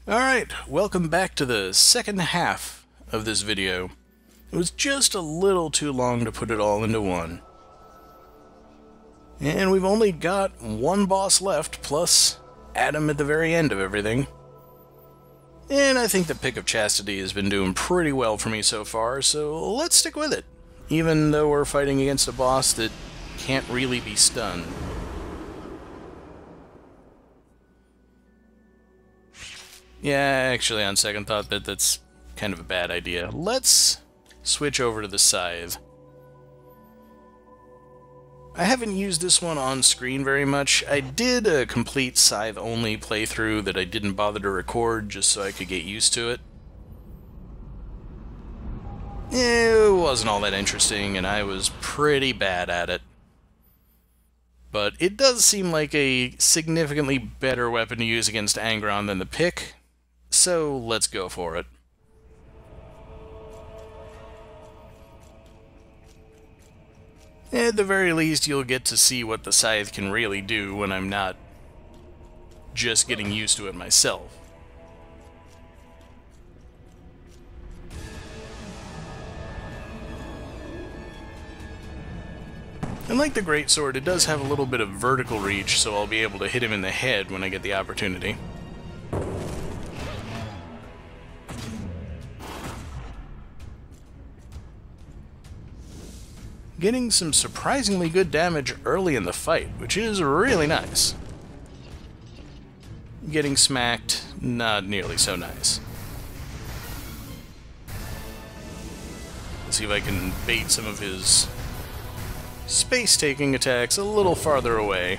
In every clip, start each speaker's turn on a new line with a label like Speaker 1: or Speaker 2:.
Speaker 1: Alright, welcome back to the second half of this video. It was just a little too long to put it all into one. And we've only got one boss left, plus Adam at the very end of everything. And I think the Pick of Chastity has been doing pretty well for me so far, so let's stick with it. Even though we're fighting against a boss that can't really be stunned. Yeah, actually, on second thought, that's kind of a bad idea. Let's switch over to the Scythe. I haven't used this one on screen very much. I did a complete Scythe-only playthrough that I didn't bother to record just so I could get used to it. It wasn't all that interesting, and I was pretty bad at it. But it does seem like a significantly better weapon to use against Angron than the Pick. So, let's go for it. At the very least, you'll get to see what the Scythe can really do when I'm not just getting used to it myself. And like the Greatsword, it does have a little bit of vertical reach, so I'll be able to hit him in the head when I get the opportunity. Getting some surprisingly good damage early in the fight, which is really nice. Getting smacked, not nearly so nice. Let's see if I can bait some of his space-taking attacks a little farther away.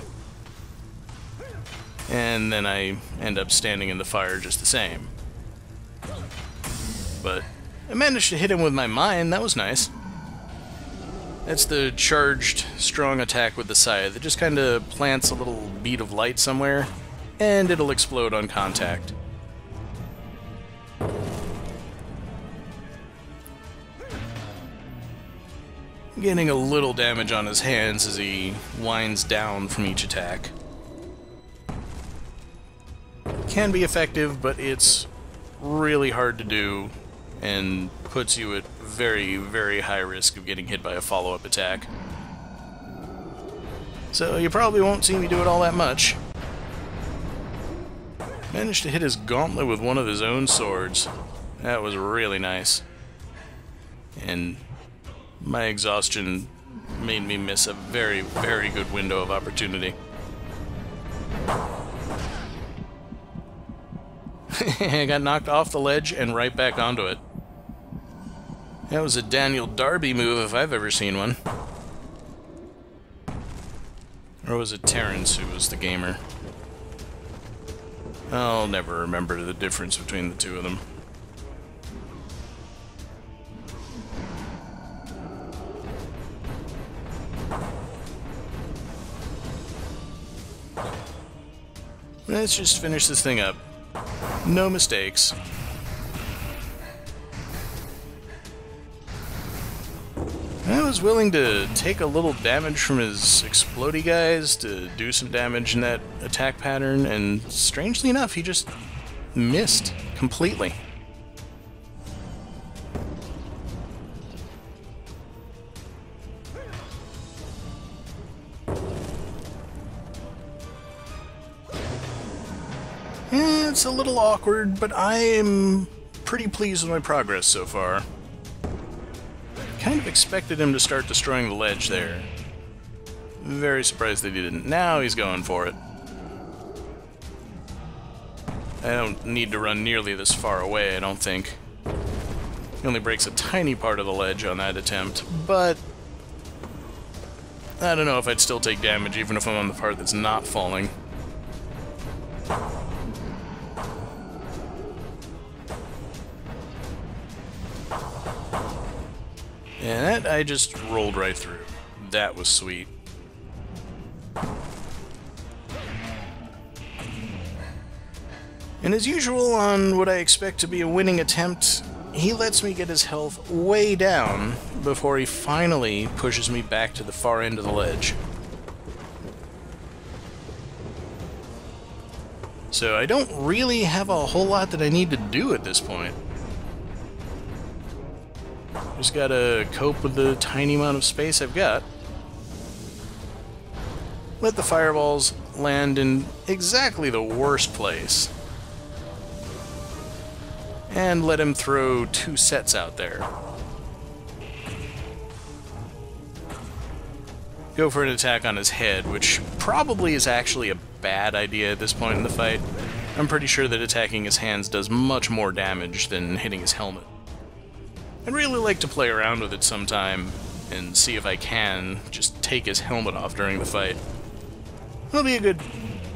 Speaker 1: And then I end up standing in the fire just the same. But I managed to hit him with my mine, that was nice. That's the charged, strong attack with the Scythe. It just kind of plants a little bead of light somewhere, and it'll explode on contact. Getting a little damage on his hands as he winds down from each attack. Can be effective, but it's really hard to do, and puts you at very, very high risk of getting hit by a follow-up attack. So you probably won't see me do it all that much. Managed to hit his gauntlet with one of his own swords. That was really nice. And my exhaustion made me miss a very, very good window of opportunity. I got knocked off the ledge and right back onto it. That was a Daniel Darby move if I've ever seen one. Or was it Terrence who was the gamer? I'll never remember the difference between the two of them. Let's just finish this thing up. No mistakes. I was willing to take a little damage from his explodey guys to do some damage in that attack pattern, and strangely enough, he just missed completely. It's a little awkward, but I am pretty pleased with my progress so far. Kind of expected him to start destroying the ledge there. Very surprised that he didn't. Now he's going for it. I don't need to run nearly this far away, I don't think. He only breaks a tiny part of the ledge on that attempt, but I don't know if I'd still take damage even if I'm on the part that's not falling. And that I just rolled right through. That was sweet. And as usual on what I expect to be a winning attempt, he lets me get his health way down before he finally pushes me back to the far end of the ledge. So I don't really have a whole lot that I need to do at this point. Just gotta cope with the tiny amount of space I've got. Let the fireballs land in exactly the worst place. And let him throw 2 sets out there. Go for an attack on his head, which probably is actually a bad idea at this point in the fight. I'm pretty sure that attacking his hands does much more damage than hitting his helmet. I'd really like to play around with it sometime and see if I can just take his helmet off during the fight. It'll be a good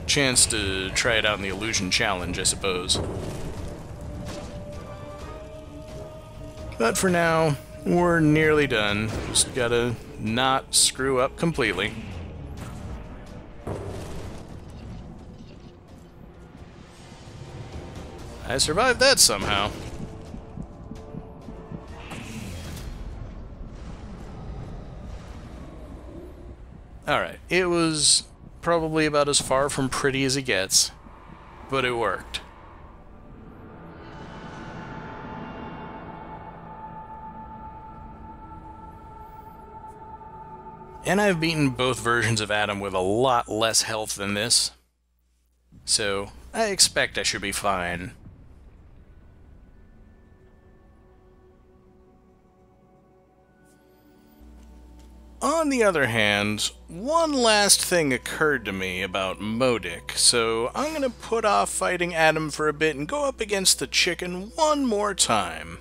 Speaker 1: chance to try it out in the Illusion Challenge, I suppose. But for now, we're nearly done. Just gotta not screw up completely. I survived that somehow. Alright, it was probably about as far from pretty as it gets, but it worked. And I've beaten both versions of Adam with a lot less health than this, so I expect I should be fine. On the other hand, one last thing occurred to me about Modic, so I'm gonna put off fighting Adam for a bit and go up against the chicken one more time.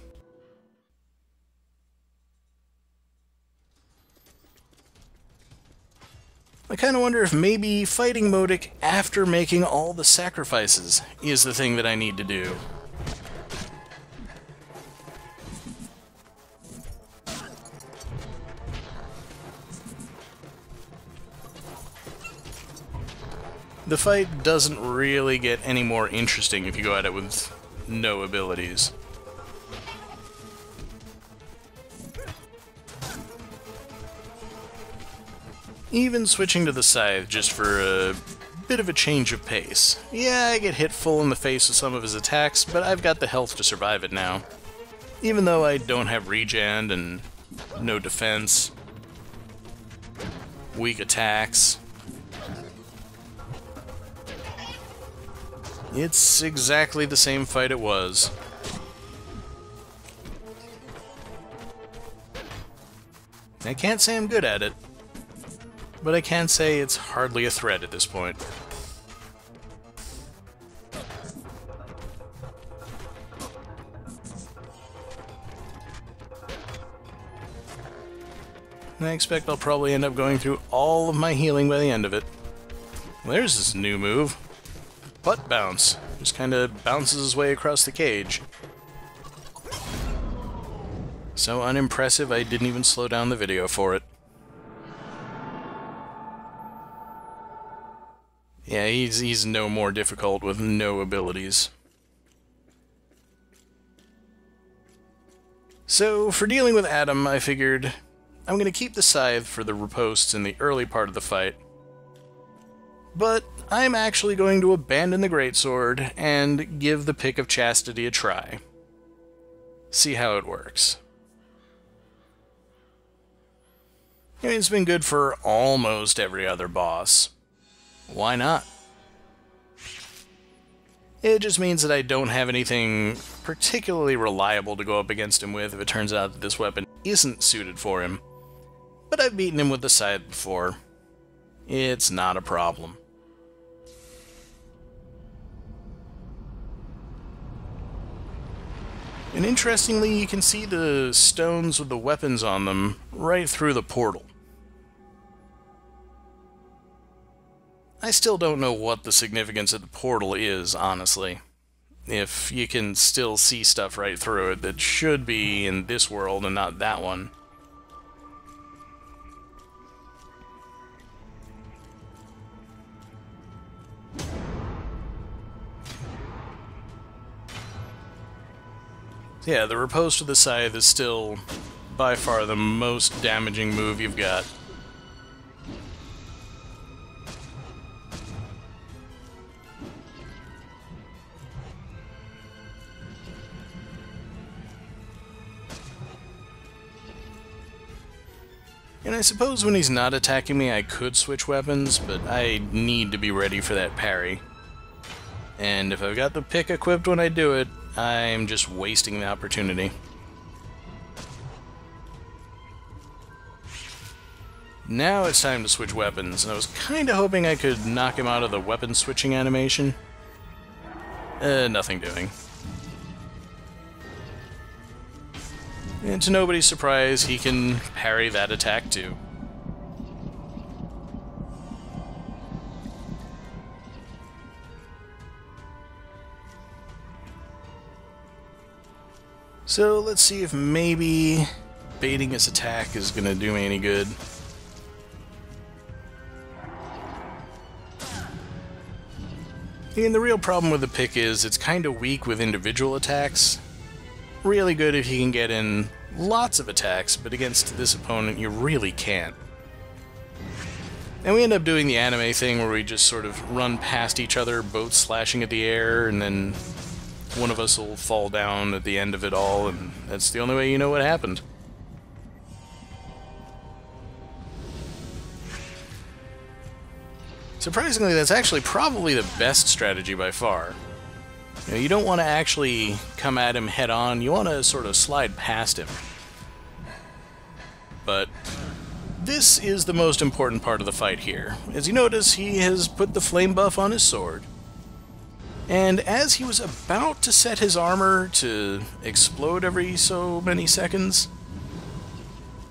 Speaker 1: I kinda wonder if maybe fighting Modic after making all the sacrifices is the thing that I need to do. The fight doesn't really get any more interesting if you go at it with no abilities. Even switching to the scythe just for a bit of a change of pace. Yeah, I get hit full in the face with some of his attacks, but I've got the health to survive it now. Even though I don't have regen and no defense, weak attacks. It's exactly the same fight it was. I can't say I'm good at it, but I can say it's hardly a threat at this point. And I expect I'll probably end up going through all of my healing by the end of it. Well, there's this new move. Butt bounce. Just kinda bounces his way across the cage. So unimpressive I didn't even slow down the video for it. Yeah, he's no more difficult with no abilities. So, for dealing with Adam, I figured I'm gonna keep the scythe for the riposts in the early part of the fight. But I'm actually going to abandon the greatsword and give the Pick of Chastity a try. See how it works. I mean, it's been good for almost every other boss. Why not? It just means that I don't have anything particularly reliable to go up against him with if it turns out that this weapon isn't suited for him. But I've beaten him with the scythe before. It's not a problem. And interestingly, you can see the stones with the weapons on them right through the portal. I still don't know what the significance of the portal is, honestly. If you can still see stuff right through it that should be in this world and not that one. Yeah, the riposte with the scythe is still by far the most damaging move you've got. And I suppose when he's not attacking me, I could switch weapons, but I need to be ready for that parry. And if I've got the pick equipped when I do it, I'm just wasting the opportunity. Now it's time to switch weapons, and I was kinda hoping I could knock him out of the weapon switching animation. Nothing doing. And to nobody's surprise, he can parry that attack too. So let's see if maybe baiting his attack is gonna do me any good. And the real problem with the pick is it's kinda weak with individual attacks. Really good if you can get in lots of attacks, but against this opponent you really can't. And we end up doing the anime thing where we just sort of run past each other, both slashing at the air, and then one of us will fall down at the end of it all, and that's the only way you know what happened. Surprisingly, that's actually probably the best strategy by far. You know, you don't want to actually come at him head on, you want to sort of slide past him. But this is the most important part of the fight here. As you notice, he has put the flame buff on his sword. And as he was about to set his armor to explode every so many seconds,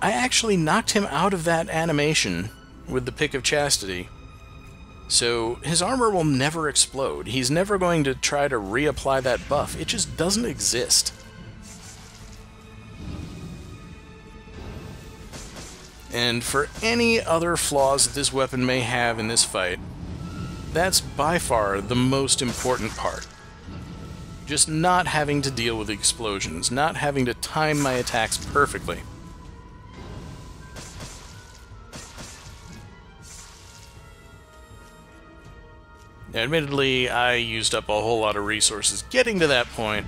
Speaker 1: I actually knocked him out of that animation with the Pick of Chastity. So his armor will never explode. He's never going to try to reapply that buff. It just doesn't exist. And for any other flaws that this weapon may have in this fight, that's by far the most important part. Just not having to deal with explosions, not having to time my attacks perfectly. Admittedly, I used up a whole lot of resources getting to that point,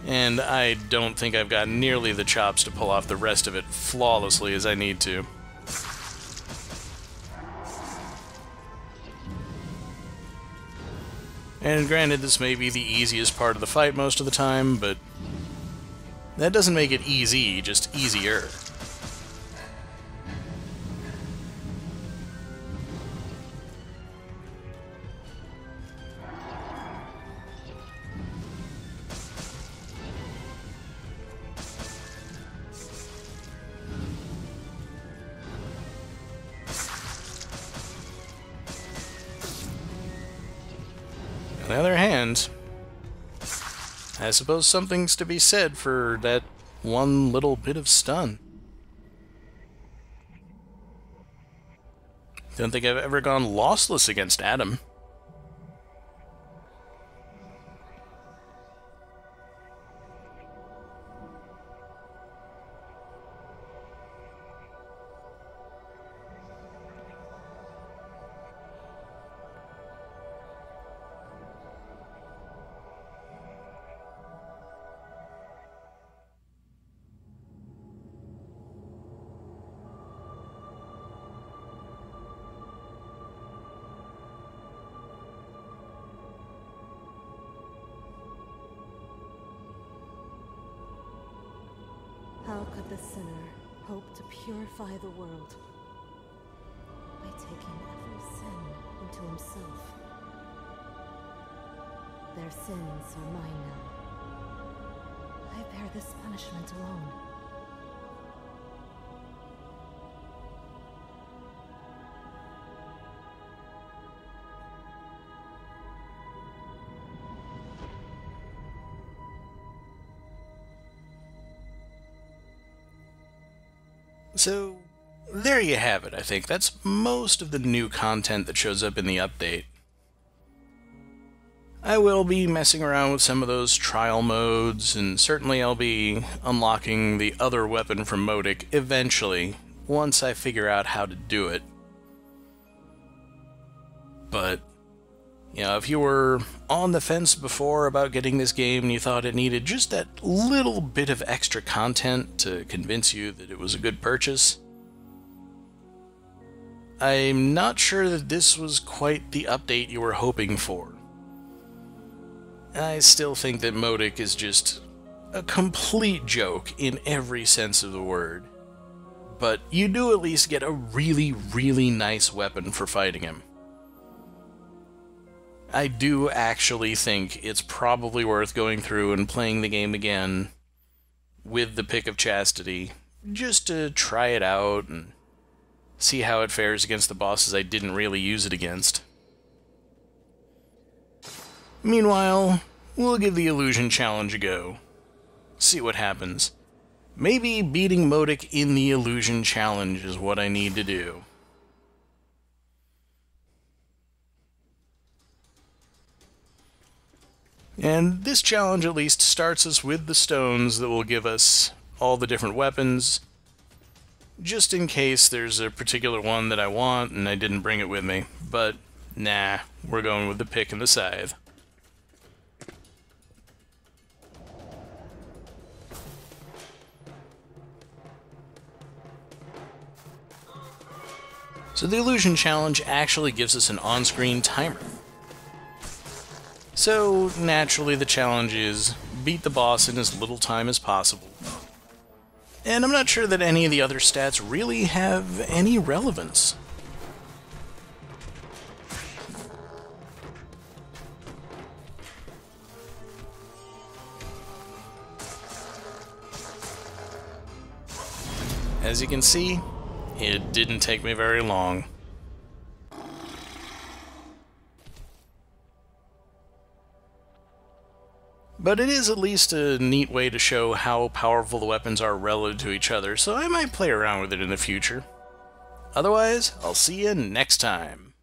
Speaker 1: and I don't think I've got nearly the chops to pull off the rest of it flawlessly as I need to. And granted, this may be the easiest part of the fight most of the time, but that doesn't make it easy, just easier. On the other hand, I suppose something's to be said for that one little bit of stun. Don't think I've ever gone lossless against Adam.
Speaker 2: How could the sinner hope to purify the world? By taking every sin into himself. Their sins are mine now. I bear this punishment alone.
Speaker 1: So, there you have it, I think. That's most of the new content that shows up in the update. I will be messing around with some of those trial modes, and certainly I'll be unlocking the other weapon from Modic eventually, once I figure out how to do it. But, you know, if you were on the fence before about getting this game and you thought it needed just that little bit of extra content to convince you that it was a good purchase, I'm not sure that this was quite the update you were hoping for. I still think that Modik is just a complete joke in every sense of the word. But you do at least get a really, really nice weapon for fighting him. I do actually think it's probably worth going through and playing the game again with the Pick of Chastity, just to try it out and see how it fares against the bosses I didn't really use it against. Meanwhile, we'll give the Illusion Challenge a go. See what happens. Maybe beating Modik in the Illusion Challenge is what I need to do. And this challenge at least starts us with the stones that will give us all the different weapons, just in case there's a particular one that I want and I didn't bring it with me. But nah, we're going with the pick and the scythe. So the Illusion Challenge actually gives us an on-screen timer. So naturally the challenge is beat the boss in as little time as possible. And I'm not sure that any of the other stats really have any relevance. As you can see, it didn't take me very long. But it is at least a neat way to show how powerful the weapons are relative to each other, so I might play around with it in the future. Otherwise, I'll see you next time.